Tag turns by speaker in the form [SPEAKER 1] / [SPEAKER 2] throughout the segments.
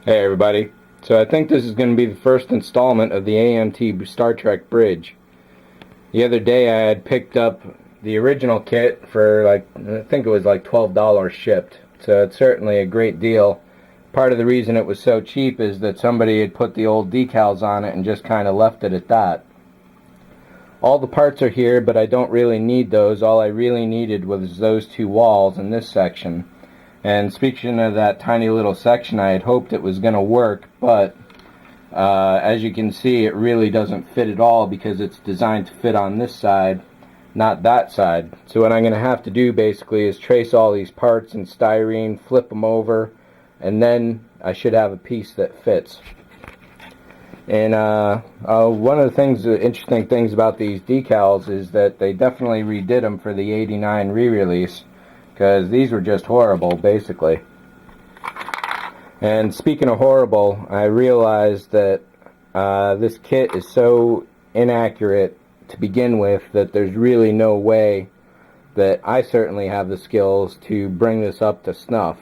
[SPEAKER 1] Hey everybody. So I think this is going to be the first installment of the AMT Star Trek Bridge. The other day I had picked up the original kit for I think it was like $12 shipped. So it's certainly a great deal. Part of the reason it was so cheap is that somebody had put the old decals on it and just kind of left it at that. All the parts are here, but I don't really need those. All I really needed was those two walls in this section. And speaking of that tiny little section, I had hoped it was going to work, but as you can see, it really doesn't fit at all because it's designed to fit on this side, not that side. So what I'm going to have to do basically is trace all these parts in styrene, flip them over, and then I should have a piece that fits. And one of the interesting things about these decals is that they definitely redid them for the '89 re-release, because these were just horrible, basically. And speaking of horrible, I realized that this kit is so inaccurate to begin with that there's really no way that I certainly have the skills to bring this up to snuff.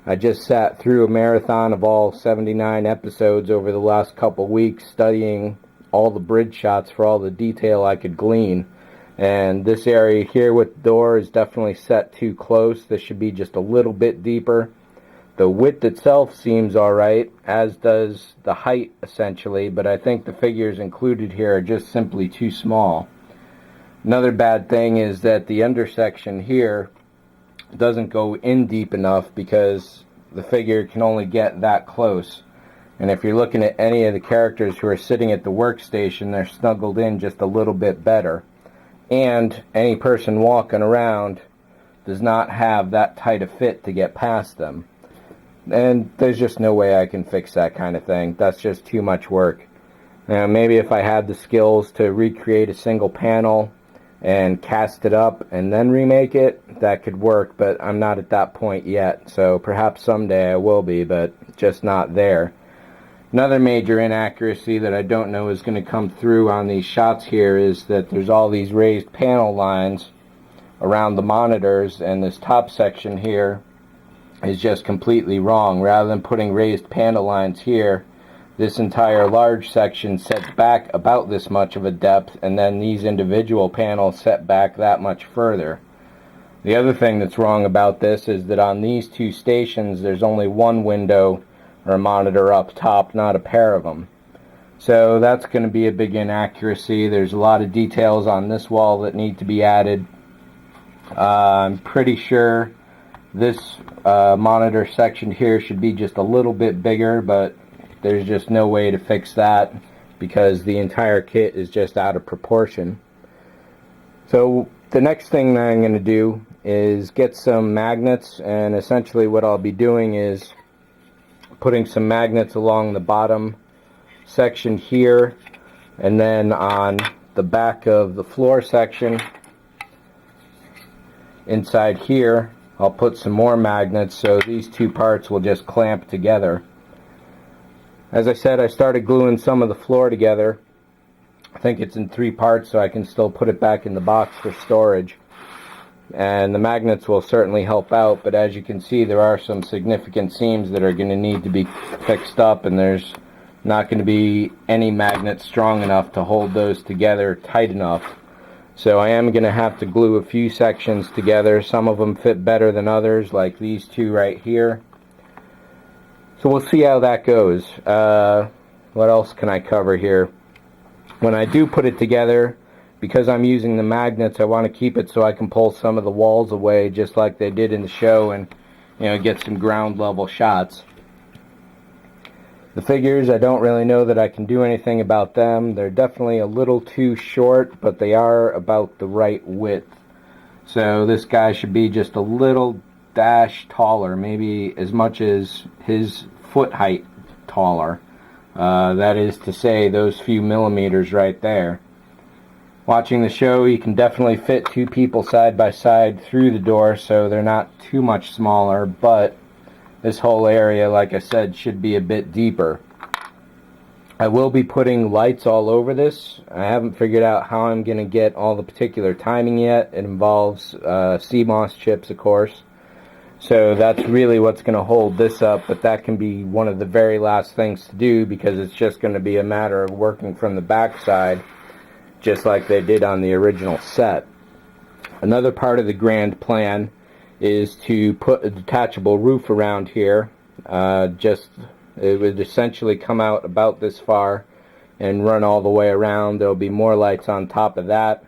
[SPEAKER 1] I just sat through a marathon of all 79 episodes over the last couple weeks, studying all the bridge shots for all the detail I could glean. And this area here with the door is definitely set too close. This should be just a little bit deeper. The width itself seems alright, as does the height essentially, but I think the figures included here are just simply too small. Another bad thing is that the undersection here doesn't go in deep enough because the figure can only get that close. And if you're looking at any of the characters who are sitting at the workstation, they're snuggled in just a little bit better. And any person walking around does not have that tight a fit to get past them. And there's just no way I can fix that kind of thing. That's just too much work. Now, maybe if I had the skills to recreate a single panel and cast it up and then remake it, that could work, but I'm not at that point yet. So perhaps someday I will be, but just not there. Another major inaccuracy that I don't know is going to come through on these shots here is that there's all these raised panel lines around the monitors, and this top section here is just completely wrong. Rather than putting raised panel lines here, this entire large section sets back about this much of a depth, and then these individual panels set back that much further. The other thing that's wrong about this is that on these two stations there's only one window or a monitor up top, not a pair of them. So that's going to be a big inaccuracy. There's a lot of details on this wall that need to be added. I'm pretty sure this monitor section here should be just a little bit bigger, but there's just no way to fix that because the entire kit is just out of proportion. So the next thing that I'm going to do is get some magnets, and essentially what I'll be doing is putting some magnets along the bottom section here, and then on the back of the floor section inside here I'll put some more magnets so these two parts will just clamp together. As I said, I started gluing some of the floor together. I think it's in 3 parts, so I can still put it back in the box for storage. And the magnets will certainly help out, but as you can see, there are some significant seams that are going to need to be fixed up, and there's not going to be any magnets strong enough to hold those together tight enough. So I am going to have to glue a few sections together. Some of them fit better than others, like these two right here. So we'll see how that goes. What else can I cover here? When I do put it together, because I'm using the magnets, I want to keep it so I can pull some of the walls away just like they did in the show and get some ground level shots. The figures, I don't really know that I can do anything about them. They're definitely a little too short, but they are about the right width. So this guy should be just a little dash taller, maybe as much as his foot height taller. That is to say, those few millimeters right there. Watching the show, you can definitely fit 2 people side by side through the door, so they're not too much smaller, but this whole area, like I said, should be a bit deeper. I will be putting lights all over this. I haven't figured out how I'm going to get all the particular timing yet. It involves CMOS chips, of course. So that's really what's going to hold this up, but that can be one of the very last things to do, because it's just going to be a matter of working from the back side, just like they did on the original set. Another part of the grand plan is to put a detachable roof around here. It would essentially come out about this far and run all the way around. There'll be more lights on top of that.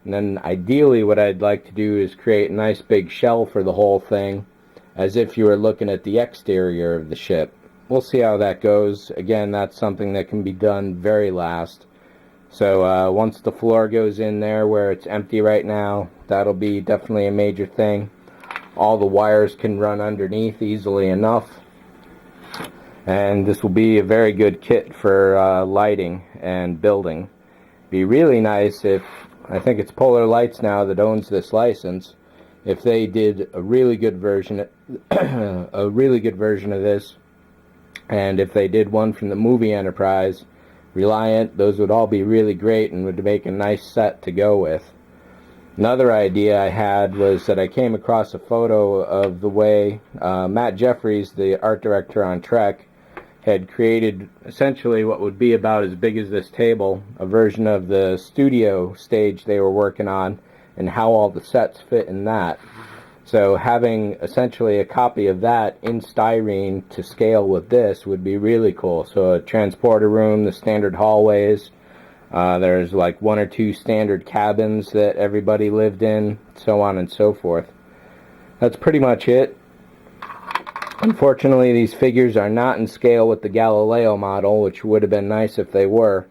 [SPEAKER 1] And then ideally what I'd like to do is create a nice big shell for the whole thing, as if you were looking at the exterior of the ship. We'll see how that goes. Again, that's something that can be done very last. So once the floor goes in there where it's empty right now, that'll be definitely a major thing. All the wires can run underneath easily enough. And this will be a very good kit for lighting and building. Be really nice if, I think it's Polar Lights now that owns this license, if they did a really good version a really good version of this, and if they did one from the movie Enterprise, Reliant, those would all be really great and would make a nice set to go with. Another idea I had was that I came across a photo of the way Matt Jeffries, the art director on Trek, had created essentially what would be about as big as this table, a version of the studio stage they were working on, and how all the sets fit in that. So having essentially a copy of that in styrene to scale with this would be really cool. So a transporter room, the standard hallways, there's like 1 or 2 standard cabins that everybody lived in, so on and so forth. That's pretty much it. Unfortunately, these figures are not in scale with the Galileo model, which would have been nice if they were,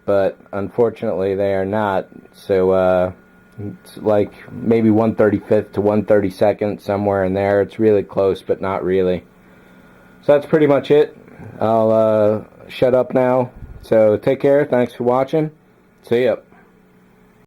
[SPEAKER 1] but unfortunately they are not. So it's like maybe 1/35th to 1/32nd, somewhere in there. It's really close, but not really. So that's pretty much it. I'll shut up now. So take care. Thanks for watching. See ya.